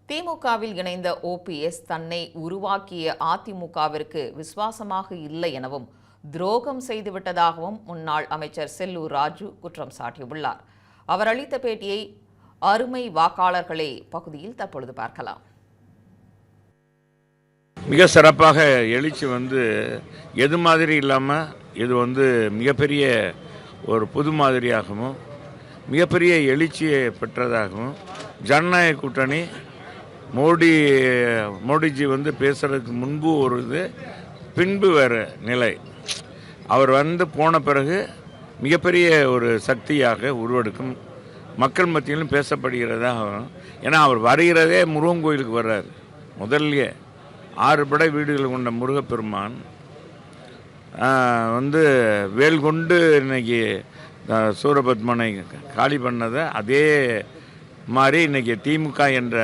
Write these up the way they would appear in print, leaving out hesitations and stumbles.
திமுகவில் இணைந்த ஓபிஎஸ் தன்னை உருவாக்கிய அதிமுகவிற்கு விசுவாசமாக இல்லை எனவும் துரோகம் செய்துவிட்டதாகவும் முன்னாள் அமைச்சர் செல்லூர் ராஜு குற்றம் சாட்டியுள்ளார். அவர் அளித்த பேட்டியை அருமை வாக்காளர்களே பகுதியில் தற்பொழுது பார்க்கலாம். மிக சிறப்பாக எழுச்சி எது மாதிரி இல்லாமல் இது மிகப்பெரிய ஒரு புது மாதிரியாகவும் மிகப்பெரிய எழுச்சியை பெற்றதாகவும் ஜனநாயக கூட்டணி மோடிஜி பேசுறதுக்கு முன்பு ஒரு இது பின்பு வேறு நிலை. அவர் போன பிறகு மிகப்பெரிய ஒரு சக்தியாக உருவெடுக்கும், மக்கள் மத்தியிலும் பேசப்படுகிறதாக. ஏன்னா அவர் வருகிறதே முருகன் கோயிலுக்கு வர்றார். முதல்லையே 6 படை வீடுகள் கொண்ட முருகப்பெருமான் வேல் கொண்டு இன்னைக்கு சூரபத்மனை காலி பண்ணதை அதே மாதிரி இன்னைக்கு திமுக என்ற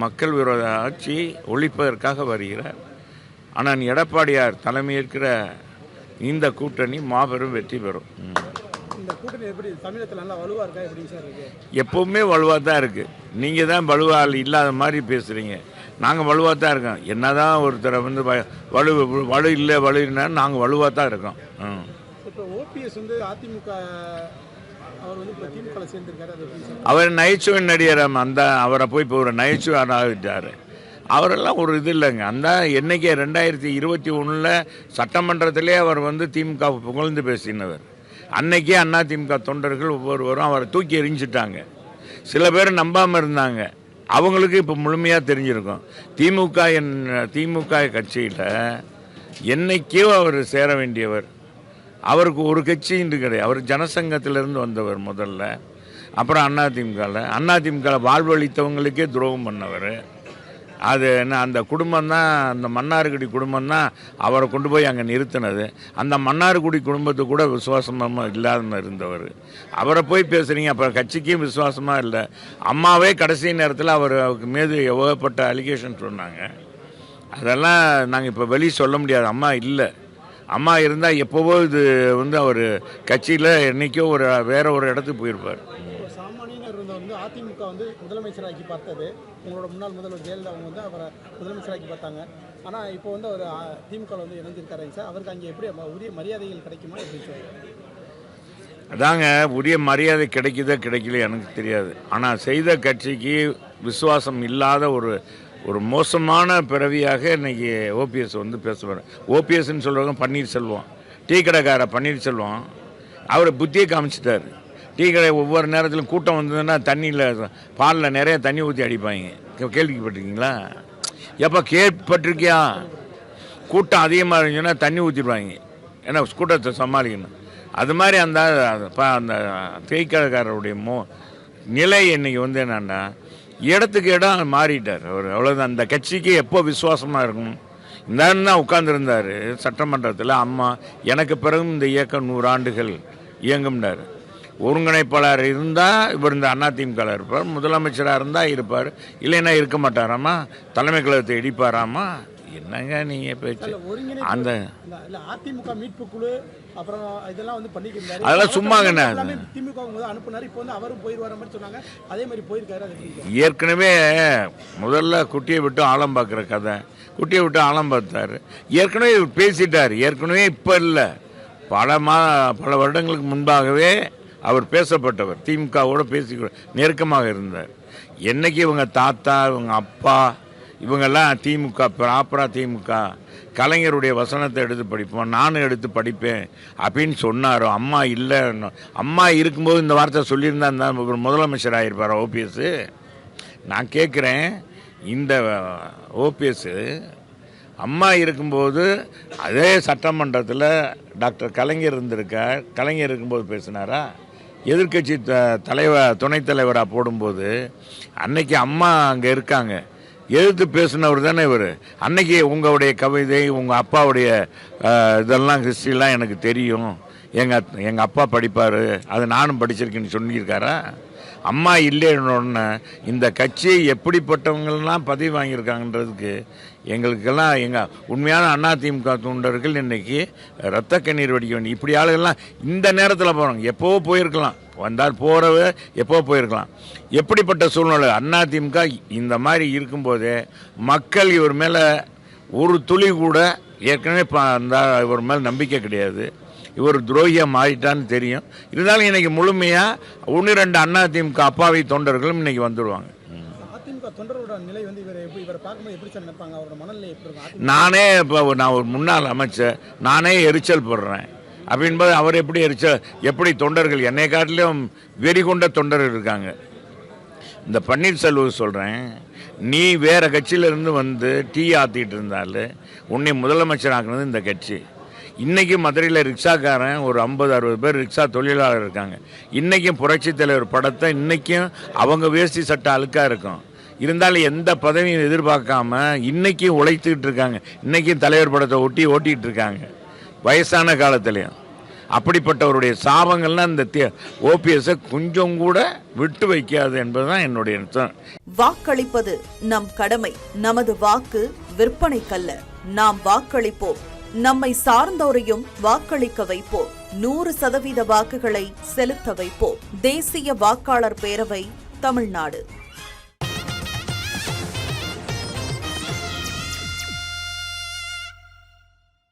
மக்கள் விரோத ஆட்சி ஒழிப்பதற்காக வருகிறார். ஆனால் எடப்பாடியார் தலைமையேற்கிற இந்த கூட்டணி மாபெரும் வெற்றி பெறும். எப்பவுமே வலுவாக தான் இருக்குது. நீங்கள் தான் வலுவாக இல்லாத மாதிரி பேசுகிறீங்க. நாங்கள் வலுவாக தான் இருக்கோம். என்னதான் ஒருத்தரை வலு இல்லை வலுன்னா நாங்கள் வலுவாக தான் இருக்கோம். அவர் நகைச்சுவை நடிகர். அவரை போய் இப்போ ஒரு நகைச்சுவை ஆகிட்டார். அவரெல்லாம் ஒரு இது இல்லைங்க. என்னைக்கே 2021 சட்டமன்றத்திலே அவர் திமுக புகழ்ந்து பேசினவர். அன்னைக்கே அதிமுக தொண்டர்கள் ஒவ்வொருவரும் அவரை தூக்கி எறிஞ்சிட்டாங்க. சில பேர் நம்பாமல் இருந்தாங்க. அவங்களுக்கு இப்போ முழுமையாக தெரிஞ்சிருக்கும். திமுக கட்சியில் என்னைக்கோ அவர் சேர வேண்டியவர். அவருக்கு ஒரு கட்சின்னு கிடையாது. அவர் ஜனசங்கத்திலிருந்து வந்தவர் முதல்ல. அப்புறம் அதிமுகவில் வாழ்வழித்தவங்களுக்கே துரோகம் பண்ணவர். அது என்ன, அந்த குடும்பம்தான், அந்த மன்னார்குடி குடும்பம்தான் அவரை கொண்டு போய் அங்கே நிறுத்தினது. அந்த மன்னார்குடி குடும்பத்துக்கு கூட விசுவாசமாக இல்லாத இருந்தவர். அவரை போய் பேசுகிறீங்க. அப்புறம் கட்சிக்கும் விசுவாசமாக இல்லை. அம்மாவே கடைசி நேரத்தில் அவருக்கு மீது ஏகப்பட்ட அலிகேஷன் சொன்னாங்க. அதெல்லாம் நாங்கள் இப்போ வெளியே சொல்ல முடியாது. அம்மா இல்லை. அம்மா இருந்தால் எப்போவோ இது அவர் கட்சியில் என்றைக்கோ வேற ஒரு இடத்துக்கு போயிருப்பார். அதிமுக முதலமைச்சராக்கி பார்த்தது உங்களோட முன்னாள் முதல்வர் ஜெயலலிதா அவங்க அவரை முதலமைச்சராக்கி பார்த்தாங்க. ஆனால் இப்போ அவர் திமுக இணைஞ்சிருக்காருங்க சார். அவருக்கு அங்கே எப்படி உரிய மரியாதைகள் கிடைக்குமா அப்படின்னு சொல்லுவாங்க. அதாங்க, உரிய மரியாதை கிடைக்கல எனக்கு தெரியாது. ஆனால் செய்த கட்சிக்கு விசுவாசம் இல்லாத ஒரு மோசமான பிறவியாக இன்னைக்கு ஓபிஎஸ் பேசுவார். ஓபிஎஸ்ன்னு சொல்கிறவங்க பன்னீர்செல்வம், டீ கடைக்கார பன்னீர்செல்வம், அவர் புத்தியை காமிச்சிட்டார். டீ கடை ஒவ்வொரு நேரத்திலும் கூட்டம் வந்ததுன்னா பாலில் நிறைய தண்ணி ஊற்றி அடிப்பாங்க. கேள்விப்பட்டிருக்கீங்களா? எப்போ கேள்விப்பட்டிருக்கியா? கூட்டம் அதிகமாக இருந்துச்சுன்னா தண்ணி ஊற்றிடுவாங்க. ஏன்னா கூட்டத்தை சமாளிக்கணும். அது மாதிரி அந்த தேய்க்கடைக்காரருடைய நிலை இன்னைக்கு என்னன்னா இடத்துக்கு இடம் மாறிட்டார் அவர். அவ்வளோதான். அந்த கட்சிக்கு எப்போ விசுவாசமாக இருக்கணும் இந்த உட்கார்ந்துருந்தார் சட்டமன்றத்தில். அம்மா எனக்கு பிறகும் இந்த இயக்கம் 100 ஆண்டுகள் இயங்கும்னார். ஒருங்கிணைப்பாளர் இருந்தால் இவர் இந்த அதிமுக இருப்பார். முதலமைச்சராக இருந்தால் இருப்பார். இல்லைன்னா இருக்க மாட்டாராமா. தலைமை கழகத்தை இடிப்பாராமா. என்னங்க நீங்கள் பேச்சு? அந்த அதிமுக மீட்பு குழு அப்புறம் இதெல்லாம் பண்ணிக்கிறாரு. அதெல்லாம் சும்மாங்கண்ணா. திமுக அனுப்புனாரு. இப்போ அவரும் போயிடுவார மாதிரி சொன்னாங்க. அதே மாதிரி போயிருக்காரு. ஏற்கனவே முதல்ல குட்டியை விட்டு ஆழம் பார்க்குற கதை. குட்டியை விட்டு ஆழம் பார்த்தாரு. ஏற்கனவே பேசிட்டார். ஏற்கனவே இப்போ இல்லை, பல வருடங்களுக்கு முன்பாகவே அவர் பேசப்பட்டவர். திமுகவோட பேசி நெருக்கமாக இருந்தார். என்னைக்கு இவங்க தாத்தா, இவங்க அப்பா, இவங்கெல்லாம் திமுக ப்ராப்பராக திமுக கலைஞருடைய வசனத்தை எடுத்து படிப்போம், நானும் எடுத்து படிப்பேன் அப்படின்னு சொன்னாரோ, அம்மா இல்லை, அம்மா இருக்கும்போது இந்த வார்த்தை சொல்லியிருந்தா இந்த முதலமைச்சர் ஆகிருப்பார் ஓபிஎஸ். நான் கேட்குறேன், இந்த ஓபிஎஸ் அம்மா இருக்கும்போது அதே சட்டமன்றத்தில் டாக்டர் கலைஞர் இருந்திருக்கார். கலைஞர் இருக்கும்போது பேசினாரா? எதிர்கட்சி துணைத் தலைவராக போடும்போது அன்னைக்கு அம்மா அங்கே இருக்காங்க. எதிர்த்து பேசினவர் தானே இவர். அன்னைக்கு உங்களுடைய கவிதை, உங்கள் அப்பாவுடைய இதெல்லாம் ஹிஸ்ட்ரிலாம் எனக்கு தெரியும், எங்கள் அப்பா படிப்பார், அது நானும் படிச்சிருக்கேன்னு சொல்லியிருக்காரா? அம்மா இல்லைன்னு இந்த கட்சி எப்படிப்பட்டவங்கள்லாம் பதவி வாங்கியிருக்காங்கன்றதுக்கு எங்களுக்கெல்லாம் எங்கள் உண்மையான அதிமுக தொண்டர்கள் இன்னைக்கு ரத்த கண்ணீர் வடிக்க வேண்டிய இப்படி ஆளுகள்லாம் இந்த நேரத்தில் போகிறாங்க. எப்போவோ போயிருக்கலாம், வந்தால் போகிறவ எப்போ போயிருக்கலாம். எப்படிப்பட்ட சூழ்நிலை அதிமுக இந்த மாதிரி இருக்கும்போதே மக்கள் இவர் மேலே ஒரு துளி கூட ஏற்கனவே அந்த இவர் மேலே நம்பிக்கை கிடையாது. இவர் துரோகியாக மாறிட்டான்னு தெரியும். இருந்தாலும் இன்னைக்கு முழுமையாக 1-2 அதிமுக அப்பாவி தொண்டர்களும் இன்னைக்கு வந்துடுவாங்க. அதிமுக தொண்டரோட நிலை வந்து இவரை பார்க்கும்போது எப்படி சார் நினைப்பாங்க? அவரோட மனநிலை எப்படி இருக்கும்? நானே இப்போ நான் ஒரு முன்னாள் அமைச்சர், நானே எரிச்சல் போடுறேன் அப்படின்போது அவர் எப்படி எரிச்சல், எப்படி தொண்டர்கள் என்னை காட்டிலும் வெறி கொண்ட தொண்டர்கள் இருக்காங்க. இந்த பன்னீர்செல்வம் சொல்கிறேன், நீ வேறு கட்சியிலேருந்து வந்து டீ ஆற்றிட்டு இருந்தாலும் உன்னை முதலமைச்சர் ஆக்குனது இந்த கட்சி. இன்றைக்கும் மதுரையில் ரிக்ஷாக்காரன் ஒரு 50-60 பேர் ரிக்ஷா தொழிலாளர் இருக்காங்க. இன்றைக்கும் புரட்சித் தலைவர் படத்தை இன்றைக்கும் அவங்க வேஷ்டி சட்டை அழுக்காக இருக்கும். இருந்தாலும் எந்த பதவியும் எதிர்பார்க்காம இன்றைக்கும் உழைத்துக்கிட்டு இருக்காங்க. இன்றைக்கும் தலைவர் படத்தை ஓட்டிகிட்டு இருக்காங்க வயசான காலத்துலேயும். அப்படிப்பட்டவருடைய சாபங்கள்லாம் இந்த ஓபிஎஸ்ஸை கொஞ்சம் கூட விட்டு வைக்காது என்பதுதான் என்னுடைய எண்ணம். வாக்களிப்பது நம் கடமை. நமது வாக்கு விற்பனைக்கல்ல. நாம் வாக்களிப்போம். நம்மை சார்ந்தோரையும் வாக்களிக்க வைப்போம். 100% வாக்குகளை செலுத்த வைப்போம். தேசிய வாக்காளர் பேரவை, தமிழ்நாடு.